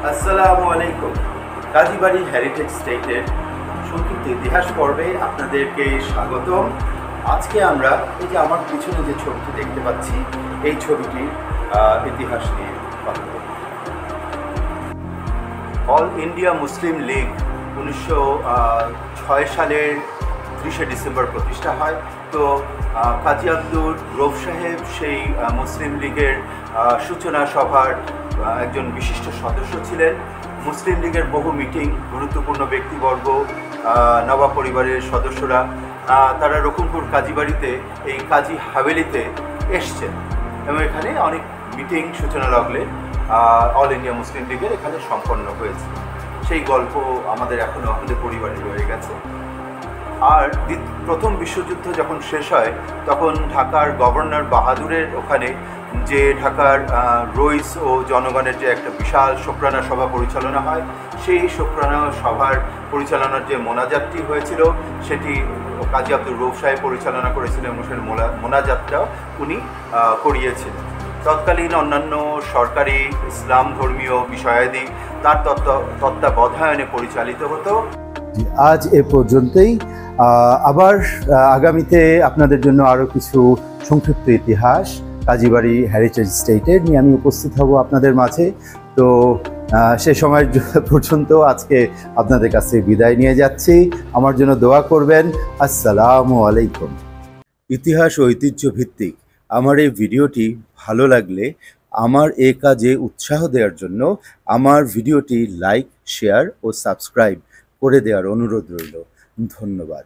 আসসালামু আলাইকুম। কাজীবাড়ি হেরিটেজ স্টেটের সংক্ষিপ্ত ইতিহাস পর্বে আপনাদেরকে স্বাগতম। আজকে আমরা এই যে আমার পিছনে যে ছবিটি দেখতে পাচ্ছি, এই ছবিটির ইতিহাস নিয়ে কথা বলব। অল ইন্ডিয়া মুসলিম লীগ 1906 সালের 30শে ডিসেম্বর প্রতিষ্ঠা হয়। তো কাজী আব্দুর রউফ সাহেব সেই মুসলিম লীগের সূচনা সভার একজন বিশিষ্ট সদস্য ছিলেন। মুসলিম লীগের বহু মিটিং, গুরুত্বপূর্ণ ব্যক্তিবর্গ, নবাব পরিবারের সদস্যরা তারা রকুমপুর কাজীবাড়িতে, এই কাজী হাভেলিতে এসছেন এবং এখানে অনেক মিটিং সূচনা লগ্নে অল ইন্ডিয়া মুসলিম লীগের এখানে সম্পন্ন হয়েছে। সেই গল্প আমাদের এখনও আমাদের পরিবারে রয়ে গেছে। আর প্রথম বিশ্বযুদ্ধ যখন শেষ হয় তখন ঢাকার গভর্নর বাহাদুরের ওখানে যে ঢাকার রইস ও জনগণের যে একটা বিশাল শোকরানা সভা পরিচালনা হয়, সেই শোকরানা সভার পরিচালনার যে মোনাজাতটি হয়েছিল সেটি কাজী আব্দুর রউফ সাহেব পরিচালনা করেছিলেন এবং সেই মোনাজাতটাও উনি করিয়েছিলেন। তৎকালীন অন্যান্য সরকারি ইসলাম ধর্মীয় বিষয়াদি তার তত্ত্বাবধানে পরিচালিত হতো। আজ এ পর্যন্তই। আবার আগামীতে আপনাদের জন্য আরও কিছু সংক্ষিপ্ত ইতিহাস কাজীবাড়ি হেরিটেজ স্টেটের নিয়ে আমি উপস্থিত হব আপনাদের মাঝে। তো সে সময় পর্যন্ত আজকে আপনাদের কাছে বিদায় নিয়ে যাচ্ছি। আমার জন্য দোয়া করবেন। আসসালামু আলাইকুম। ইতিহাস ও ঐতিহ্য ভিত্তিক আমার এই ভিডিওটি ভালো লাগলে আমার এ কাজে উৎসাহ দেওয়ার জন্য আমার ভিডিওটি লাইক, শেয়ার ও সাবস্ক্রাইব করে দেওয়ার অনুরোধ রইল। ধন্যবাদ।